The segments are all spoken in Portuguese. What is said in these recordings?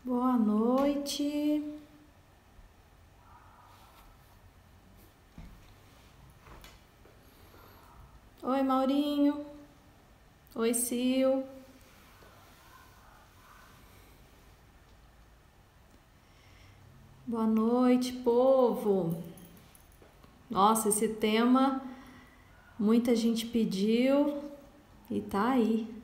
Boa noite. Oi, Maurinho. Oi, Sil. Boa noite, povo. Nossa, esse tema muita gente pediu e tá aí.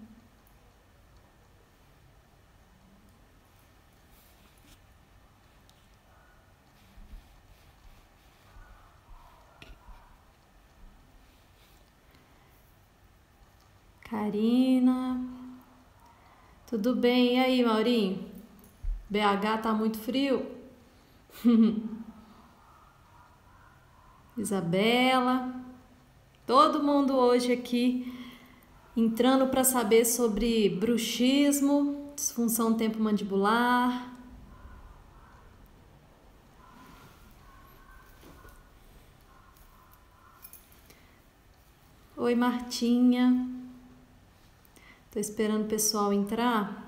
Karina. Tudo bem? E aí, Maurinho? BH tá muito frio? Isabela. Todo mundo hoje aqui entrando para saber sobre bruxismo, disfunção temporomandibular. Oi, Martinha. Tô esperando o pessoal entrar.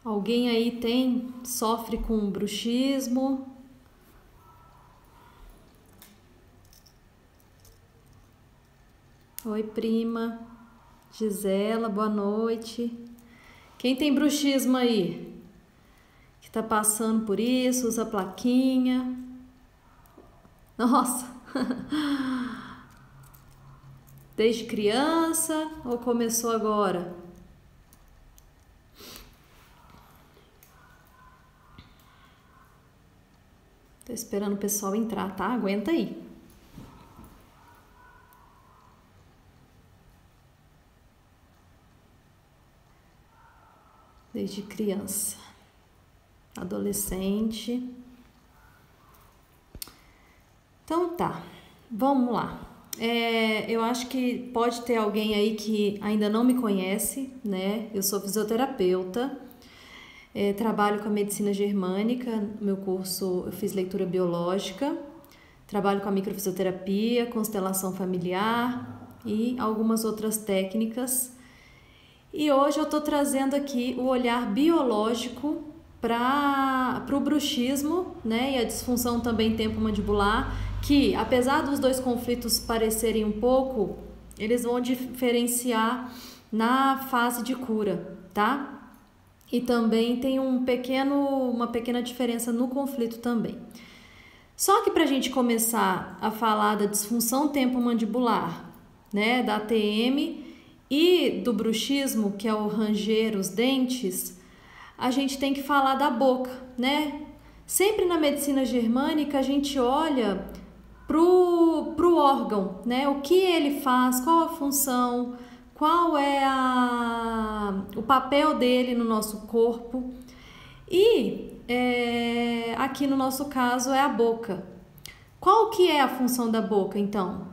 Alguém aí sofre com bruxismo? Oi, prima. Gisela, boa noite. Quem tem bruxismo aí? Que tá passando por isso, usa plaquinha. Nossa! Desde criança ou começou agora? Tô esperando o pessoal entrar, tá? Aguenta aí. Desde criança, adolescente. Então tá, vamos lá. Eu acho que pode ter alguém aí que ainda não me conhece, né? Eu sou fisioterapeuta, trabalho com a medicina germânica, no meu curso eu fiz leitura biológica, trabalho com a microfisioterapia, constelação familiar e algumas outras técnicas. E hoje eu estou trazendo aqui o olhar biológico para o bruxismo, né, e a disfunção também temporomandibular, que apesar dos dois conflitos parecerem um pouco, eles vão diferenciar na fase de cura, tá? E também tem uma pequena diferença no conflito também. Só que para a gente começar a falar da disfunção temporomandibular, né, da ATM e do bruxismo, que é o ranger os dentes, a gente tem que falar da boca, né? Sempre na medicina germânica a gente olha pro órgão, né? O que ele faz, qual a função, qual é o papel dele no nosso corpo. E aqui no nosso caso é a boca. Qual que é a função da boca, então?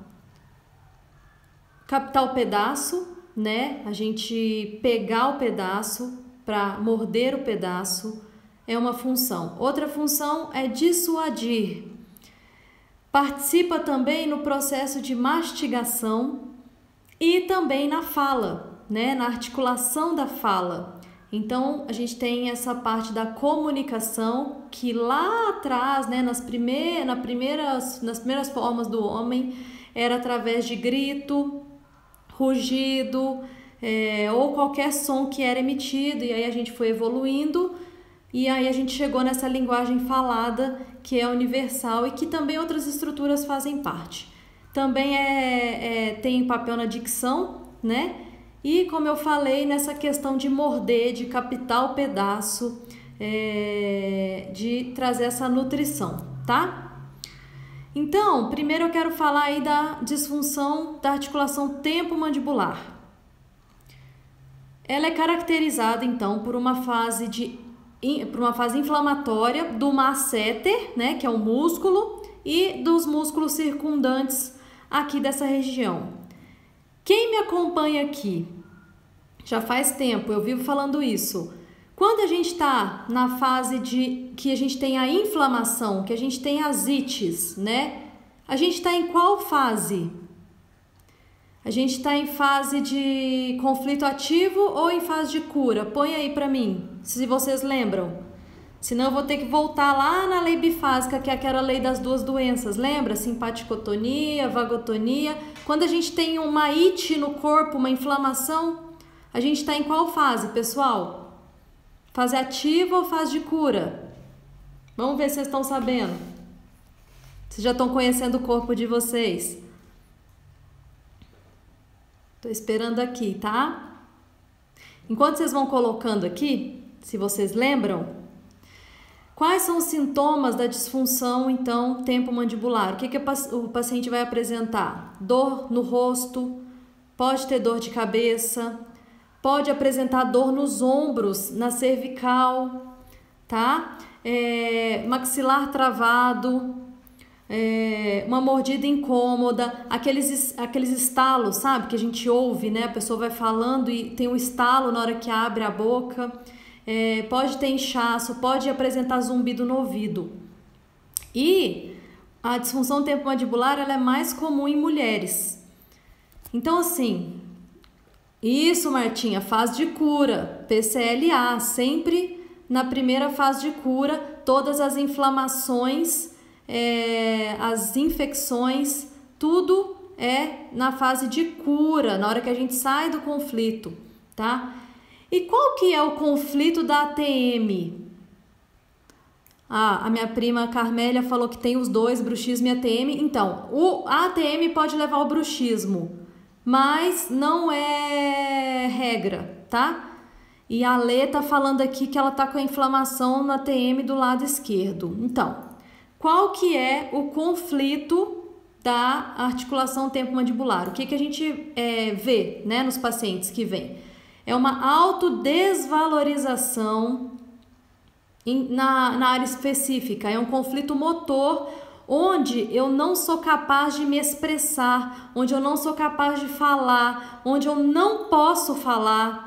Captar o pedaço, né? A gente pegar o pedaço para morder o pedaço é uma função. Outra função é dissuadir. Participa também no processo de mastigação e também na fala, né? Na articulação da fala. Então, a gente tem essa parte da comunicação que lá atrás, né, nas primeiras formas do homem, era através de grito, rugido, ou qualquer som que era emitido, e aí a gente foi evoluindo, e aí a gente chegou nessa linguagem falada, que é universal e que também outras estruturas fazem parte. Também tem papel na dicção, né? E como eu falei, nessa questão de morder, de captar o pedaço, de trazer essa nutrição, tá? Então, primeiro eu quero falar aí da disfunção da articulação temporomandibular. Ela é caracterizada, então, por uma fase inflamatória do masseter, né, que é o músculo, e dos músculos circundantes aqui dessa região. Quem me acompanha aqui já faz tempo, eu vivo falando isso. Quando a gente está na fase de que a gente tem a inflamação, que a gente tem as ites, né? A gente está em qual fase? A gente está em fase de conflito ativo ou em fase de cura? Põe aí para mim, se vocês lembram. Senão eu vou ter que voltar lá na lei bifásica, que é aquela lei das duas doenças. Lembra? Simpaticotonia, vagotonia. Quando a gente tem uma ite no corpo, uma inflamação, a gente está em qual fase, pessoal? Fase ativa ou fase de cura? Vamos ver se vocês estão sabendo. Vocês já estão conhecendo o corpo de vocês. Tô esperando aqui, tá? Enquanto vocês vão colocando aqui, se vocês lembram, quais são os sintomas da disfunção, então, temporomandibular? O que o paciente vai apresentar? Dor no rosto, pode ter dor de cabeça, pode apresentar dor nos ombros, na cervical, tá? Maxilar travado, uma mordida incômoda, aqueles estalos, sabe? Que a gente ouve, né? A pessoa vai falando e tem um estalo na hora que abre a boca. Pode ter inchaço, pode apresentar zumbido no ouvido. E a disfunção temporomandibular, ela é mais comum em mulheres. Então, assim, isso, Martinha, fase de cura, PCLA, sempre na primeira fase de cura, todas as inflamações, as infecções, tudo é na fase de cura, na hora que a gente sai do conflito, tá? E qual que é o conflito da ATM? A minha prima Carmélia falou que tem os dois, bruxismo e ATM. Então, a ATM pode levar ao bruxismo, mas não é regra, tá? E a Lê tá falando aqui que ela tá com a inflamação na ATM do lado esquerdo. Então, qual que é o conflito da articulação temporomandibular? O que a gente vê, né, nos pacientes que vêm? É uma autodesvalorização na área específica, é um conflito motor onde eu não sou capaz de me expressar, onde eu não sou capaz de falar, onde eu não posso falar.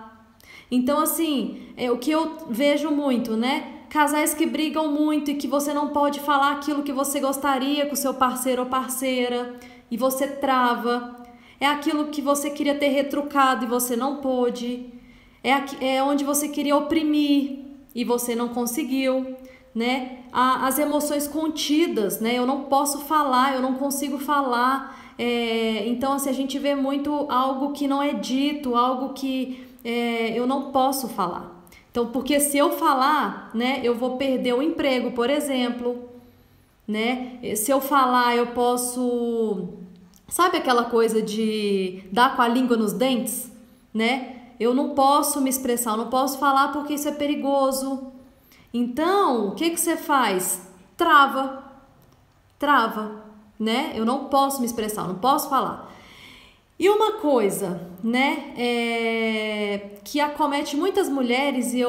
Então, assim, é o que eu vejo muito, né? Casais que brigam muito e que você não pode falar aquilo que você gostaria com o seu parceiro ou parceira e você trava. É aquilo que você queria ter retrucado e você não pôde. É onde você queria oprimir e você não conseguiu, né? As emoções contidas, né? Eu não posso falar, eu não consigo falar. Então, assim, a gente vê muito algo que não é dito, algo que eu não posso falar. Então, porque se eu falar, né, eu vou perder o emprego, por exemplo, né? Se eu falar, eu posso... Sabe aquela coisa de dar com a língua nos dentes, né? Eu não posso me expressar, eu não posso falar porque isso é perigoso. Então, o que você faz? Trava, né? Eu não posso me expressar, eu não posso falar. E uma coisa, né, que acomete muitas mulheres, e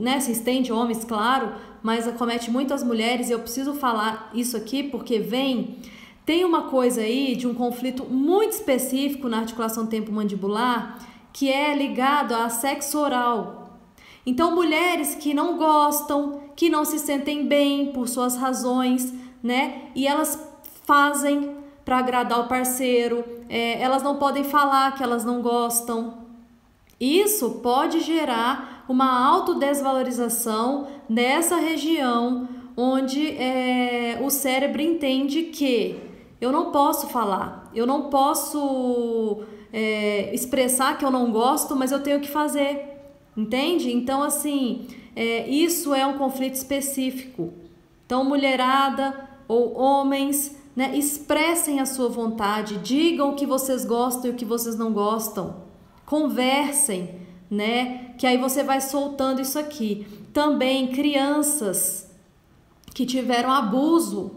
né, se estende homens, claro, mas acomete muitas mulheres, e eu preciso falar isso aqui porque tem uma coisa aí de um conflito muito específico na articulação temporomandibular que é ligado a sexo oral. Então, mulheres que não gostam, que não se sentem bem por suas razões, né, e elas fazem para agradar o parceiro, elas não podem falar que elas não gostam. Isso pode gerar uma autodesvalorização nessa região onde o cérebro entende que eu não posso falar, eu não posso expressar que eu não gosto, mas eu tenho que fazer, entende? Então, assim, isso é um conflito específico. Então, mulherada ou homens, né, expressem a sua vontade, digam o que vocês gostam e o que vocês não gostam, conversem, né, que aí você vai soltando isso aqui. Também crianças que tiveram abuso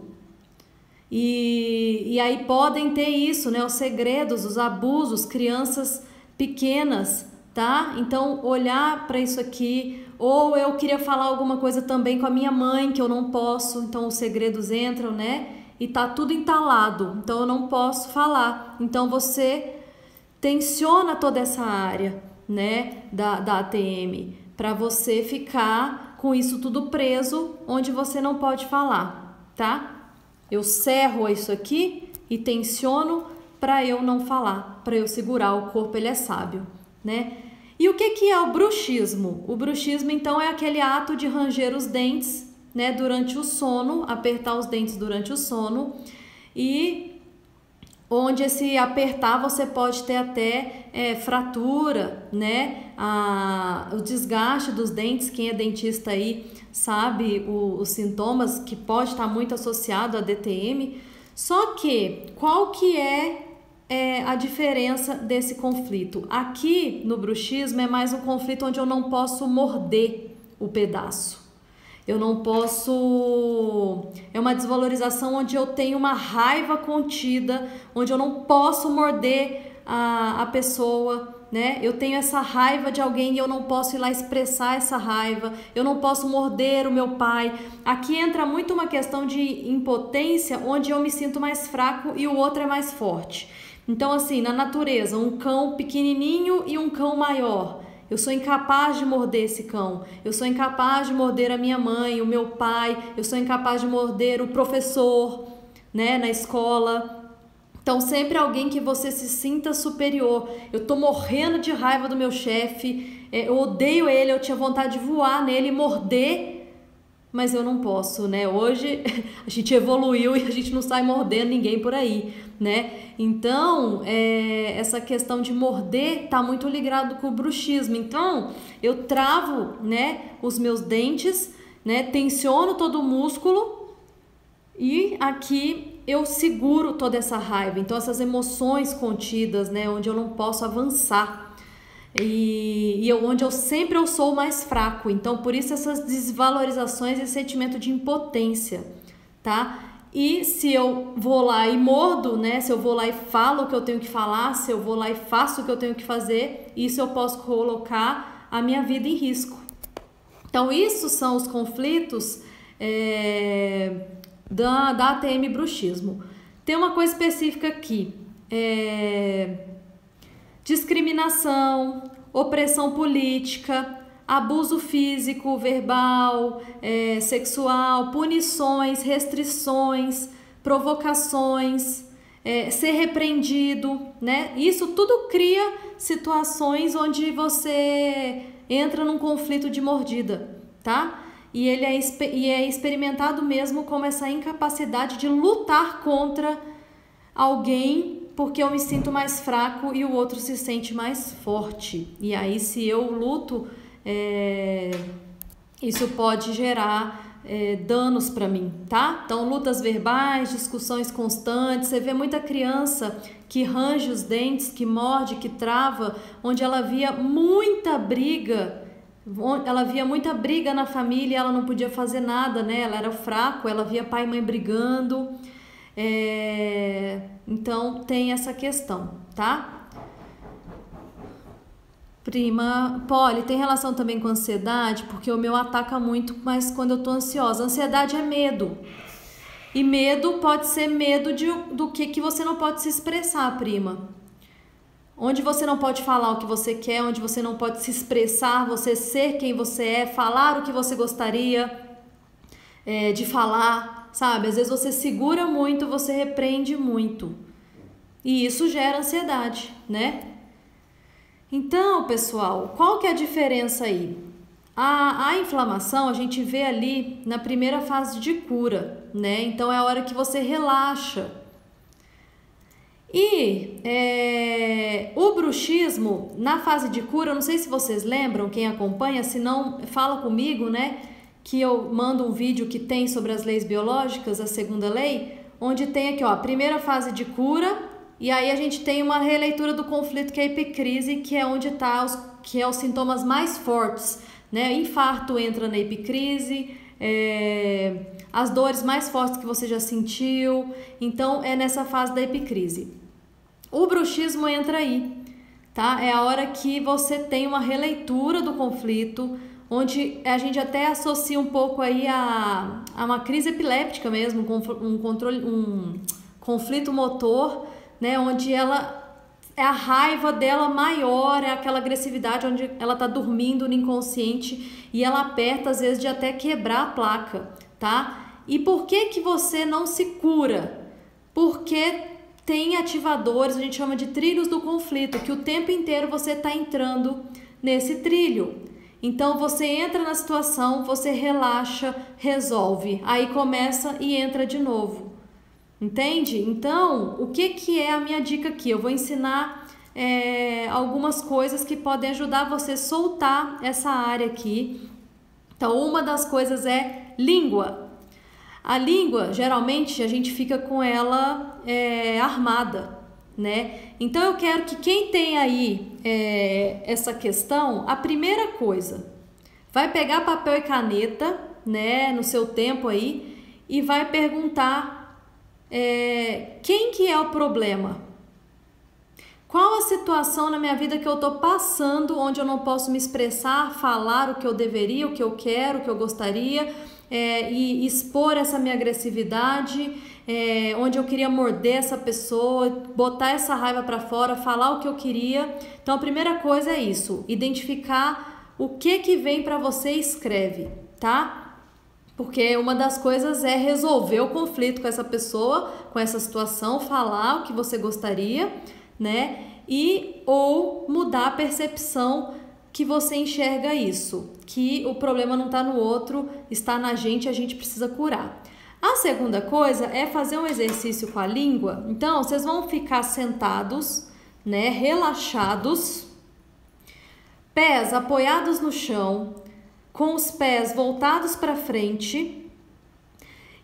e aí podem ter isso, né, os segredos, os abusos, crianças pequenas, tá? Então, olhar para isso aqui, ou eu queria falar alguma coisa também com a minha mãe que eu não posso, então os segredos entram, né? E tá tudo entalado, então eu não posso falar. Então você tensiona toda essa área, né, da ATM, para você ficar com isso tudo preso, onde você não pode falar, tá? Eu cerro isso aqui e tensiono para eu não falar, para eu segurar, o corpo ele é sábio, né? E o que é o bruxismo? O bruxismo, então, é aquele ato de ranger os dentes, né, durante o sono, apertar os dentes durante o sono, e onde esse apertar você pode ter até fratura, né, o desgaste dos dentes. Quem é dentista aí sabe os sintomas, que pode estar muito associado a DTM. Só que, qual que é a diferença desse conflito? Aqui no bruxismo é mais um conflito onde eu não posso morder o pedaço. Eu não posso... É uma desvalorização onde eu tenho uma raiva contida, onde eu não posso morder a pessoa, né? Eu tenho essa raiva de alguém e eu não posso ir lá expressar essa raiva. Eu não posso morder o meu pai. Aqui entra muito uma questão de impotência, onde eu me sinto mais fraco e o outro é mais forte. Então, assim, na natureza, um cão pequenininho e um cão maior. Eu sou incapaz de morder esse cão. Eu sou incapaz de morder a minha mãe, o meu pai. Eu sou incapaz de morder o professor, né, na escola. Então, sempre alguém que você se sinta superior. Eu tô morrendo de raiva do meu chefe. Eu odeio ele, eu tinha vontade de voar nele e morder. Mas eu não posso, né? Hoje a gente evoluiu e a gente não sai mordendo ninguém por aí, né? Então, essa questão de morder tá muito ligado com o bruxismo. Então, eu travo, né, os meus dentes, né, tensiono todo o músculo e aqui eu seguro toda essa raiva. Então, essas emoções contidas, né, onde eu não posso avançar. Onde eu sempre sou mais fraco. Então, por isso essas desvalorizações e sentimento de impotência, tá? E se eu vou lá e mordo, né? Se eu vou lá e falo o que eu tenho que falar, se eu vou lá e faço o que eu tenho que fazer, isso eu posso colocar a minha vida em risco. Então, isso são os conflitos da ATM bruxismo. Tem uma coisa específica aqui. Discriminação, opressão política, abuso físico, verbal, sexual, punições, restrições, provocações, ser repreendido, né? Isso tudo cria situações onde você entra num conflito de mordida, tá? E ele é experimentado mesmo como essa incapacidade de lutar contra alguém, porque eu me sinto mais fraco e o outro se sente mais forte. E aí, se eu luto, isso pode gerar danos para mim, tá? Então, lutas verbais, discussões constantes. Você vê muita criança que range os dentes, que morde, que trava, onde ela via muita briga. Ela via muita briga na família, ela não podia fazer nada, né? Ela era fraco, ela via pai e mãe brigando. Então tem essa questão, tá? Prima, Polly, tem relação também com ansiedade, porque o meu ataca muito, mas quando eu tô ansiosa. Ansiedade é medo. E medo pode ser medo do que você não pode se expressar, prima. Onde você não pode falar o que você quer, onde você não pode se expressar, você ser quem você é, falar o que você gostaria de falar, sabe? Às vezes você segura muito, você repreende muito. E isso gera ansiedade, né? Então, pessoal, qual que é a diferença aí? A inflamação a gente vê ali na primeira fase de cura, né? Então é a hora que você relaxa. E o bruxismo, na fase de cura, eu não sei se vocês lembram, quem acompanha, se não, fala comigo, né? Que eu mando um vídeo que tem sobre as leis biológicas, a segunda lei, onde tem aqui, ó, a primeira fase de cura, e aí a gente tem uma releitura do conflito, que é a epicrise, que é onde tá que é os sintomas mais fortes, né? Infarto entra na epicrise, as dores mais fortes que você já sentiu, então é nessa fase da epicrise. O bruxismo entra aí, tá? É a hora que você tem uma releitura do conflito, onde a gente até associa um pouco aí a uma crise epiléptica mesmo, um conflito motor, né? Onde a raiva dela maior, é aquela agressividade onde ela tá dormindo no inconsciente e ela aperta às vezes de até quebrar a placa, tá? E por que você não se cura? Porque tem ativadores, a gente chama de trilhos do conflito, que o tempo inteiro você está entrando nesse trilho. Então você entra na situação, você relaxa, resolve, aí começa e entra de novo. Entende? Então, o que é a minha dica aqui? Eu vou ensinar algumas coisas que podem ajudar você a soltar essa área aqui. Então, uma das coisas é língua. A língua, geralmente, a gente fica com ela armada, né? Então, eu quero que quem tem aí essa questão, a primeira coisa, vai pegar papel e caneta, né, no seu tempo aí, e vai perguntar quem que é o problema? Qual a situação na minha vida que eu tô passando, onde eu não posso me expressar, falar o que eu deveria, o que eu quero, o que eu gostaria, e expor essa minha agressividade, onde eu queria morder essa pessoa, botar essa raiva para fora, falar o que eu queria. Então a primeira coisa é isso, identificar o que vem para você e escreve, tá? Porque uma das coisas é resolver o conflito com essa pessoa, com essa situação, falar o que você gostaria, né? Ou mudar a percepção que você enxerga isso, que o problema não está no outro, está na gente, a gente precisa curar. A segunda coisa é fazer um exercício com a língua. Então, vocês vão ficar sentados, né? Relaxados, pés apoiados no chão, com os pés voltados para frente,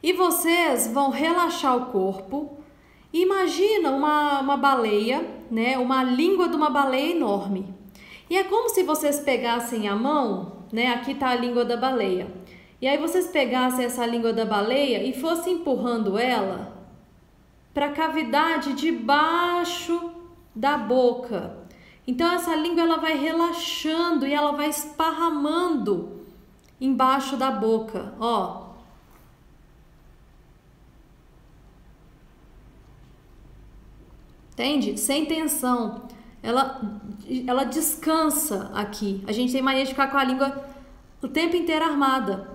e vocês vão relaxar o corpo. Imagina uma baleia, né? Uma língua de uma baleia enorme. E é como se vocês pegassem a mão, né? Aqui está a língua da baleia. E aí vocês pegassem essa língua da baleia e fossem empurrando ela para a cavidade debaixo da boca. Então essa língua ela vai relaxando e ela vai esparramando embaixo da boca, ó. Entende? Sem tensão. Ela descansa aqui. A gente tem mania de ficar com a língua o tempo inteiro armada.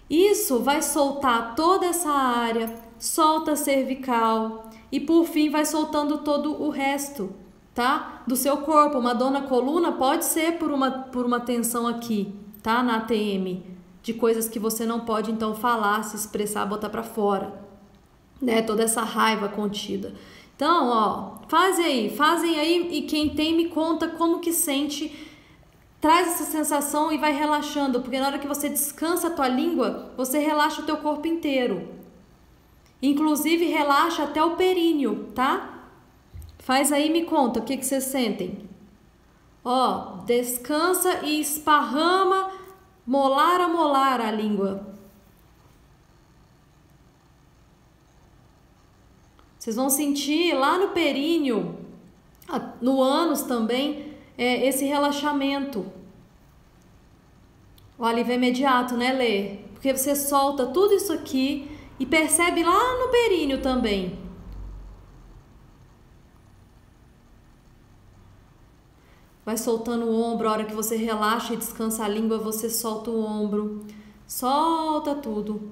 Isso vai soltar toda essa área, solta a cervical e por fim vai soltando todo o resto, tá? Do seu corpo. Uma dor na coluna pode ser por uma tensão aqui, tá? Na ATM, de coisas que você não pode então falar, se expressar, botar pra fora, né? Toda essa raiva contida. Então, ó, fazem aí e quem tem me conta como que sente, traz essa sensação e vai relaxando, porque na hora que você descansa a tua língua, você relaxa o teu corpo inteiro. Inclusive relaxa até o períneo, tá? Faz aí e me conta o que vocês sentem. Ó, descansa e esparrama molar a molar a língua. Vocês vão sentir lá no períneo, no ânus também, esse relaxamento. O alívio imediato, né, Lê? Porque você solta tudo isso aqui e percebe lá no períneo também. Vai soltando o ombro, a hora que você relaxa e descansa a língua, você solta o ombro. Solta tudo.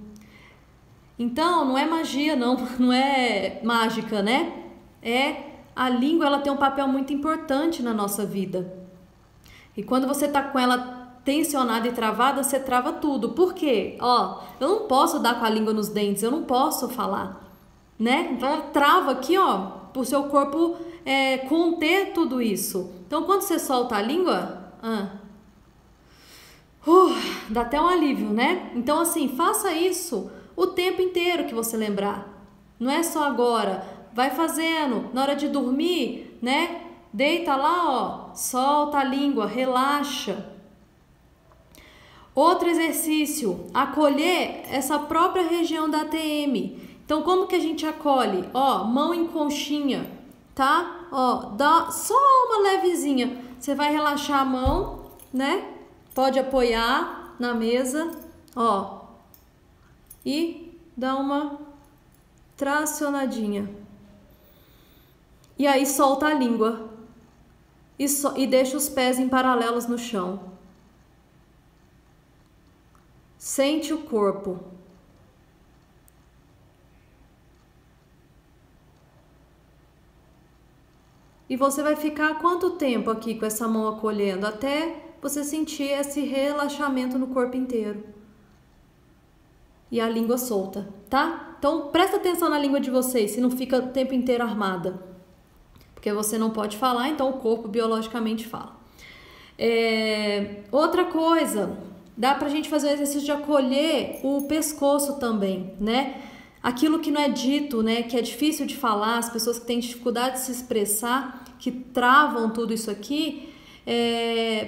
Então, não é magia, não é mágica, né? A língua, ela tem um papel muito importante na nossa vida. E quando você tá com ela tensionada e travada, você trava tudo. Por quê? Ó, eu não posso dar com a língua nos dentes, eu não posso falar, né? Então, ela trava aqui, ó, pro seu corpo conter tudo isso. Então, quando você solta a língua, dá até um alívio, né? Então, assim, faça isso o tempo inteiro que você lembrar. Não é só agora. Vai fazendo. Na hora de dormir, né? Deita lá, ó. Solta a língua, relaxa. Outro exercício, acolher essa própria região da ATM. Então, como que a gente acolhe? Ó, mão em conchinha, tá? Ó, dá só uma levezinha. Você vai relaxar a mão, né? Pode apoiar na mesa, ó. E dá uma tracionadinha. E aí solta a língua. E deixa os pés em paralelos no chão. Sente o corpo. E você vai ficar quanto tempo aqui com essa mão acolhendo? Até você sentir esse relaxamento no corpo inteiro. E a língua solta, tá? Então presta atenção na língua de vocês, se não fica o tempo inteiro armada. Porque você não pode falar, então o corpo biologicamente fala. Outra coisa, dá pra gente fazer o exercício de acolher o pescoço também, né? Aquilo que não é dito, né? Que é difícil de falar, as pessoas que têm dificuldade de se expressar, que travam tudo isso aqui,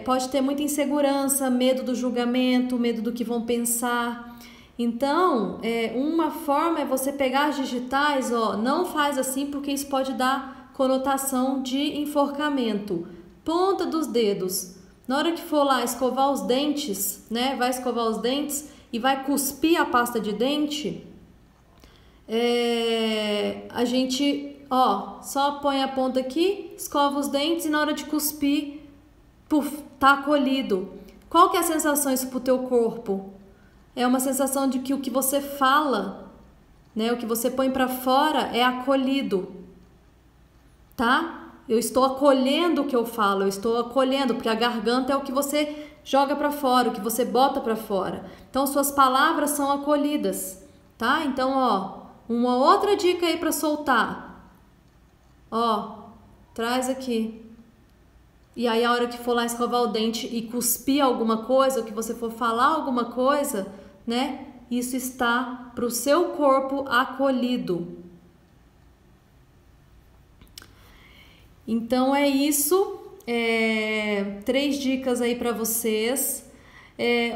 pode ter muita insegurança, medo do julgamento, medo do que vão pensar. Então, uma forma é você pegar as digitais, ó, não faz assim porque isso pode dar conotação de enforcamento. Ponta dos dedos. Na hora que for lá escovar os dentes, né? Vai escovar os dentes e vai cuspir a pasta de dente. A gente, ó, só põe a ponta aqui, escova os dentes e na hora de cuspir, puf, tá acolhido. Qual que é a sensação isso pro teu corpo? É uma sensação de que o que você fala, né, o que você põe para fora é acolhido, tá? Eu estou acolhendo o que eu falo, eu estou acolhendo, porque a garganta é o que você joga para fora, o que você bota para fora. Então, suas palavras são acolhidas, tá? Então, ó, uma outra dica aí para soltar. Ó, traz aqui. E aí, a hora que for lá escovar o dente e cuspir alguma coisa, ou que você for falar alguma coisa, né? Isso está para o seu corpo acolhido. Então é isso. 3 dicas aí para vocês.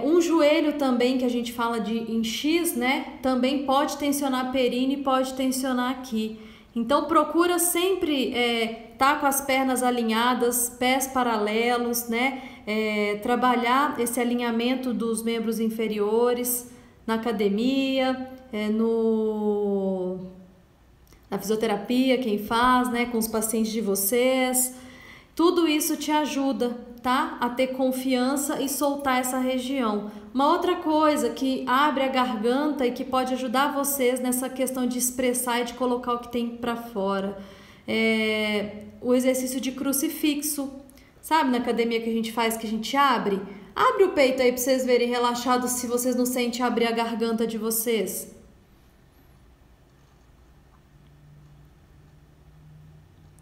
Um joelho também, que a gente fala em X, né? Também pode tensionar perine e pode tensionar aqui. Então procura sempre tá com as pernas alinhadas, pés paralelos, né? Trabalhar esse alinhamento dos membros inferiores na academia, na fisioterapia, quem faz, né? Com os pacientes de vocês. Tudo isso te ajuda, tá? A ter confiança e soltar essa região. Uma outra coisa que abre a garganta e que pode ajudar vocês nessa questão de expressar e de colocar o que tem para fora é o exercício de crucifixo. Sabe, na academia que a gente faz, que a gente abre? Abre o peito aí para vocês verem relaxados, se vocês não sentem abrir a garganta de vocês.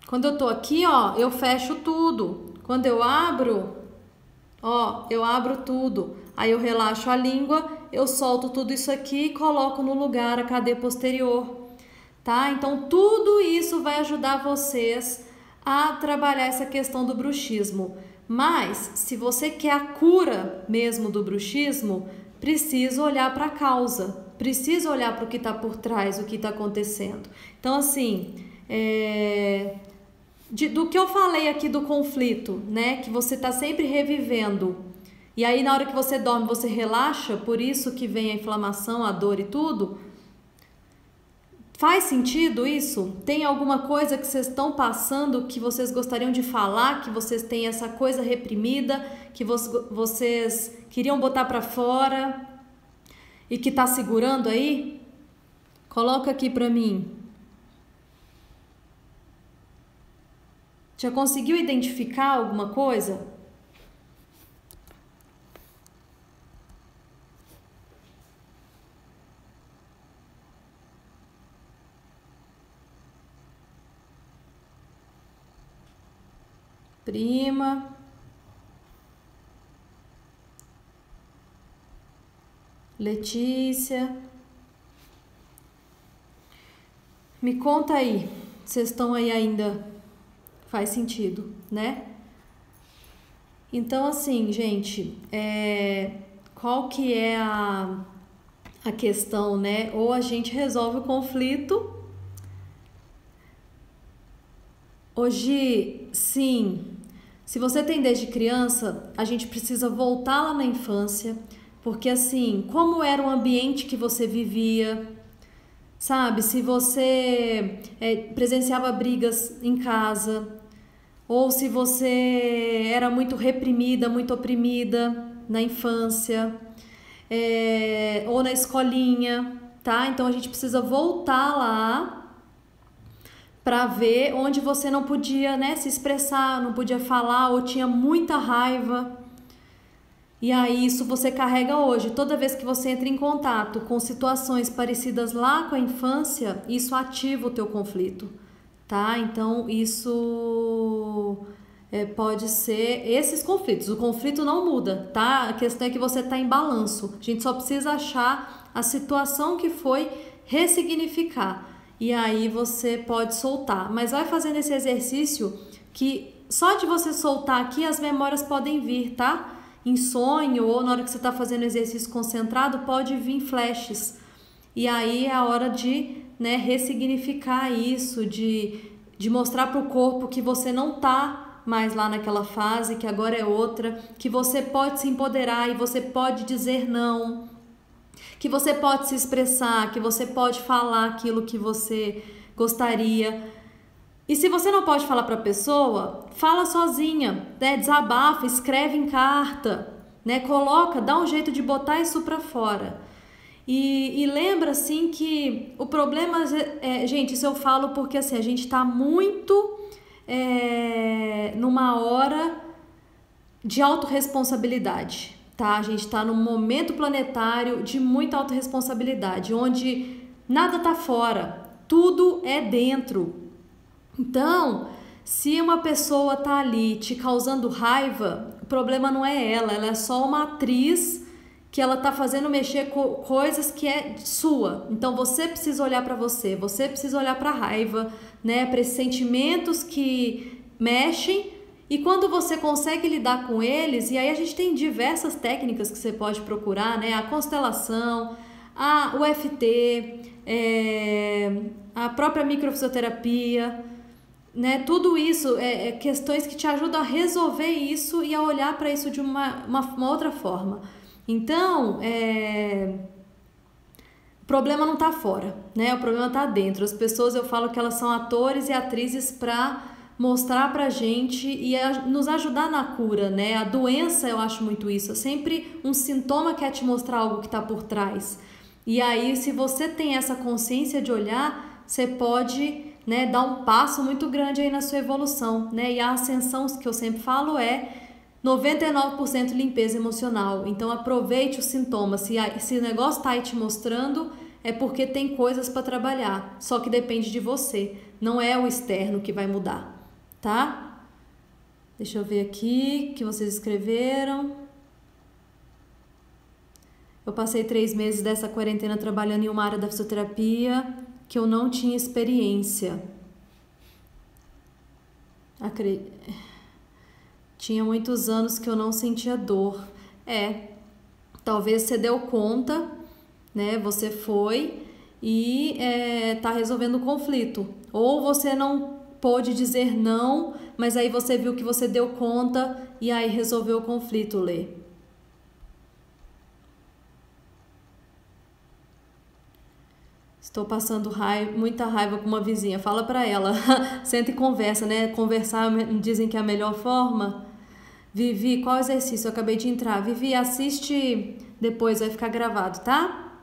Quando eu tô aqui, ó, eu fecho tudo. Quando eu abro, ó, eu abro tudo. Aí eu relaxo a língua, eu solto tudo isso aqui e coloco no lugar a cadeia posterior, tá? Então, tudo isso vai ajudar vocês a trabalhar essa questão do bruxismo. Mas, se você quer a cura mesmo do bruxismo, precisa olhar para a causa, precisa olhar para o que está por trás, o que está acontecendo. Então, assim, do que eu falei aqui do conflito, né? Que você está sempre revivendo. E aí, na hora que você dorme, você relaxa, por isso que vem a inflamação, a dor e tudo. Faz sentido isso? Tem alguma coisa que vocês estão passando que vocês gostariam de falar, que vocês têm essa coisa reprimida, que vocês queriam botar para fora e que tá segurando aí? Coloca aqui para mim. Já conseguiu identificar alguma coisa? Prima. Letícia. Me conta aí, vocês estão aí ainda? Faz sentido, né? Então, assim, gente, qual que é a questão, né? Ou a gente resolve o conflito. Hoje, sim, se você tem desde criança, a gente precisa voltar lá na infância, porque assim, como era o ambiente que você vivia, sabe? Se você presenciava brigas em casa, ou se você era muito reprimida, muito oprimida na infância, ou na escolinha, tá? Então a gente precisa voltar lá para ver onde você não podia, né, se expressar, não podia falar ou tinha muita raiva. E aí isso você carrega hoje. Toda vez que você entra em contato com situações parecidas lá com a infância, isso ativa o teu conflito, tá? Então isso pode ser esses conflitos. O conflito não muda, tá? A questão é que você tá em balanço. A gente só precisa achar a situação que foi, ressignificar. E aí você pode soltar. Mas vai fazendo esse exercício que só de você soltar aqui as memórias podem vir, tá? Em sonho ou na hora que você está fazendo exercício concentrado, pode vir flashes. E aí é a hora de, né, ressignificar isso, de mostrar para o corpo que você não está mais lá naquela fase, que agora é outra, que você pode se empoderar e você pode dizer não, que você pode se expressar, que você pode falar aquilo que você gostaria. E se você não pode falar para a pessoa, fala sozinha, né? Desabafa, escreve em carta, né? Coloca, dá um jeito de botar isso para fora. E lembra assim que o problema, gente, isso eu falo porque assim, a gente está muito numa hora de autorresponsabilidade, tá? A gente está num momento planetário de muita autorresponsabilidade, onde nada tá fora, tudo é dentro. Então, se uma pessoa tá ali te causando raiva, o problema não é ela é só uma atriz que ela tá fazendo mexer com coisas que é sua. Então, você precisa olhar para você precisa olhar para a raiva, né, para esses sentimentos que mexem, e quando você consegue lidar com eles, e aí a gente tem diversas técnicas que você pode procurar, né, a constelação, o EFT, a própria microfisioterapia, né? Tudo isso é questões que te ajudam a resolver isso e a olhar para isso de uma outra forma. Então, o problema não está fora, né? O problema está dentro. As pessoas, eu falo que elas são atores e atrizes para mostrar pra gente e nos ajudar na cura, né? A doença, eu acho muito isso. É sempre um sintoma que quer te mostrar algo que está por trás. E aí, se você tem essa consciência de olhar, você pode, né, dar um passo muito grande aí na sua evolução, né? E a ascensão, que eu sempre falo, é 99% limpeza emocional. Então aproveite os sintomas. Se o negócio está aí te mostrando, é porque tem coisas para trabalhar. Só que depende de você. Não é o externo que vai mudar, tá? Deixa eu ver aqui o que vocês escreveram. Eu passei 3 meses dessa quarentena trabalhando em uma área da fisioterapia que eu não tinha experiência. Tinha muitos anos que eu não sentia dor. Talvez você deu conta, né? Você foi e tá resolvendo o conflito. Ou você não pôde dizer não, mas aí você viu que você deu conta e aí resolveu o conflito, Lê. Estou passando muita raiva com uma vizinha. Fala pra ela. Senta e conversa, né? Conversar dizem que é a melhor forma. Vivi, qual exercício? Eu acabei de entrar. Vivi, assiste depois, vai ficar gravado, tá?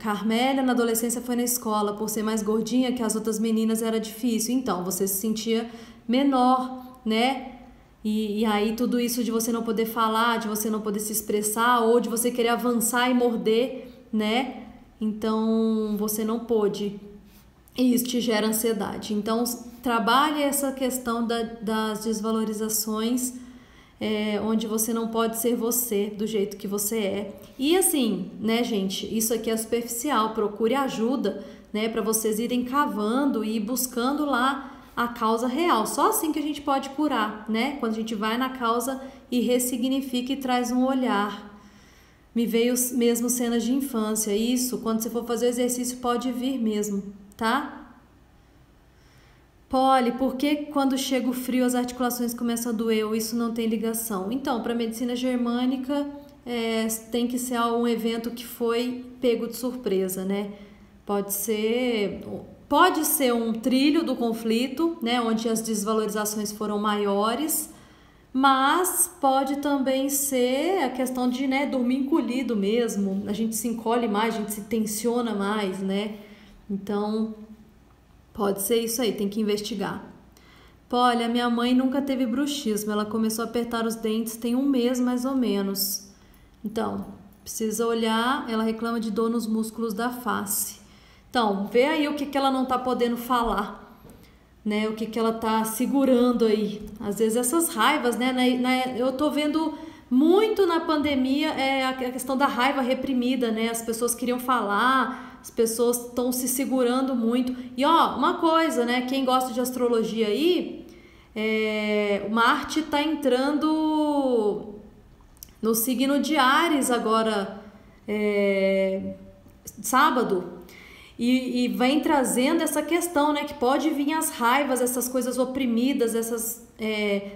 Carmélia, na adolescência foi na escola. Por ser mais gordinha que as outras meninas era difícil. Então, você se sentia menor, né? E aí tudo isso de você não poder falar, de você não poder se expressar, ou de você querer avançar e morder, né? Então você não pôde, e isso te gera ansiedade. Então trabalhe essa questão das desvalorizações, onde você não pode ser você do jeito que você é. E assim, né, gente, isso aqui é superficial. Procure ajuda, né, para vocês irem cavando e buscando lá a causa real. Só assim que a gente pode curar, né? Quando a gente vai na causa e ressignifica e traz um olhar. Me veio mesmo cenas de infância. Isso, quando você for fazer o exercício, pode vir mesmo, tá? Polly, por que quando chega o frio as articulações começam a doer ou isso não tem ligação? Então, para a medicina germânica, tem que ser um evento que foi pego de surpresa, né? Pode ser um trilho do conflito, né? Onde as desvalorizações foram maiores. Mas pode também ser a questão de, né, dormir encolhido mesmo. A gente se encolhe mais, a gente se tensiona mais, né? Então, Pode ser isso aí, tem que investigar. Olha, minha mãe nunca teve bruxismo, ela começou a apertar os dentes tem 1 mês mais ou menos. Então, precisa olhar, ela reclama de dor nos músculos da face. Então, vê aí o que ela não tá podendo falar, né? O que ela tá segurando aí. Às vezes essas raivas, né? Eu tô vendo muito na pandemia a questão da raiva reprimida, né? As pessoas queriam falar, as pessoas estão se segurando muito. E ó, uma coisa, né? Quem gosta de astrologia aí, Marte tá entrando no signo de Áries agora, sábado. E vem trazendo essa questão, né? Que pode vir as raivas, essas coisas oprimidas, essas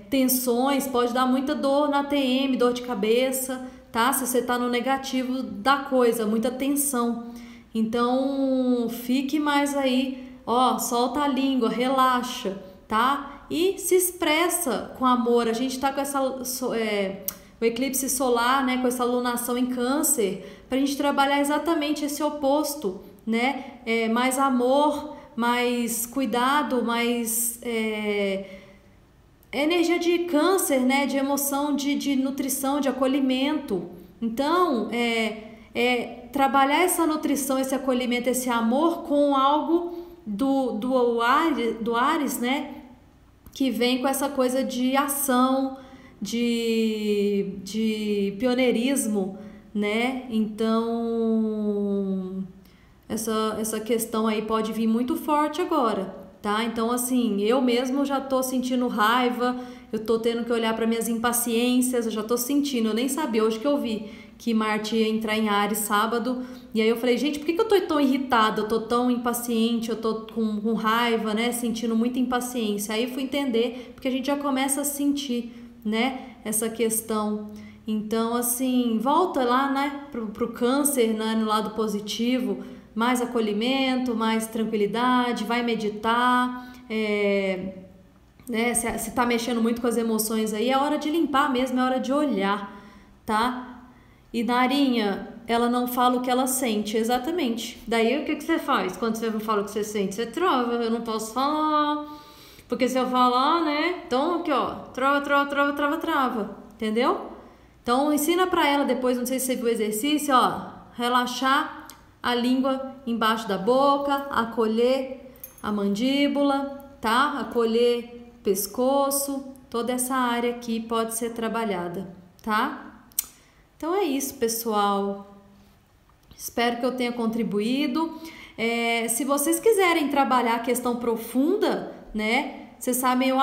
tensões, pode dar muita dor na TM, dor de cabeça, tá? Se você tá no negativo da coisa, muita tensão. Então, fique mais aí, ó, solta a língua, relaxa, tá? E se expressa com amor. A gente tá com o eclipse solar, né? Com essa lunação em Câncer, pra gente trabalhar exatamente esse oposto, né? Mais amor, mais cuidado, mais energia de Câncer, né? De emoção, de nutrição, de acolhimento. Então, trabalhar essa nutrição, esse acolhimento, esse amor com algo do Áries, né? Que vem com essa coisa de ação, de pioneirismo, né? Então, essa questão aí pode vir muito forte agora, tá? Então, assim, eu mesmo já tô sentindo raiva, eu tô tendo que olhar para minhas impaciências, eu já tô sentindo, eu nem sabia, hoje que eu vi que Marte ia entrar em Áries sábado, e aí eu falei, gente, por que eu tô tão irritada, eu tô tão impaciente, eu tô com raiva, né, sentindo muita impaciência. Aí eu fui entender, porque a gente já começa a sentir, né, essa questão. Então, assim, volta lá, né, pro Câncer, né, no lado positivo, mais acolhimento, mais tranquilidade, vai meditar, né, se tá mexendo muito com as emoções aí, é hora de limpar mesmo, é hora de olhar, tá? E Narinha, ela não fala o que ela sente, exatamente. Daí o que você faz quando você não fala o que você sente? Você trava, eu não posso falar, porque se eu falar, né? Então aqui ó, trava, entendeu? Então ensina pra ela depois, não sei se você viu o exercício, ó, relaxar a língua embaixo da boca, acolher a mandíbula, tá? Acolher o pescoço, toda essa área aqui pode ser trabalhada, tá? Então é isso, pessoal. Espero que eu tenha contribuído. Se vocês quiserem trabalhar a questão profunda, né? Vocês sabem, eu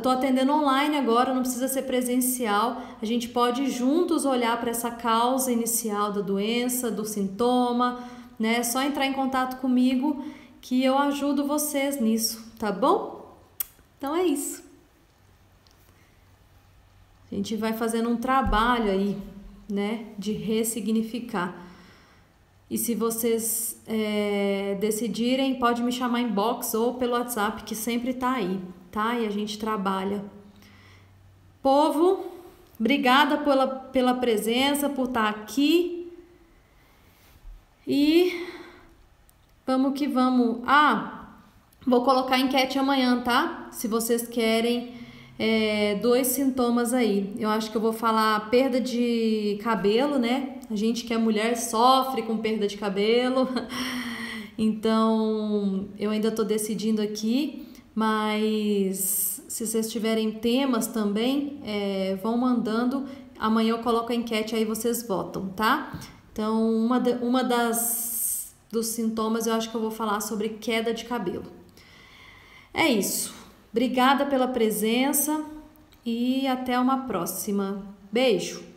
tô atendendo online agora, não precisa ser presencial. A gente pode juntos olhar para essa causa inicial da doença, do sintoma, né? É só entrar em contato comigo que eu ajudo vocês nisso, tá bom? Então é isso. A gente vai fazendo um trabalho aí, né, de ressignificar. E se vocês decidirem, pode me chamar em inbox ou pelo WhatsApp, que sempre tá aí, tá? E a gente trabalha. Povo, obrigada pela presença, por estar aqui. E vamos que vamos. Vou colocar a enquete amanhã, tá? Se vocês querem... 2 sintomas aí. Eu acho que eu vou falar perda de cabelo, né? A gente que é mulher sofre com perda de cabelo. Então, eu ainda tô decidindo aqui, mas se vocês tiverem temas também, vão mandando. Amanhã eu coloco a enquete aí, vocês votam, tá? Então, uma dos sintomas eu acho que eu vou falar sobre queda de cabelo. É isso. Obrigada pela presença e até uma próxima. Beijo!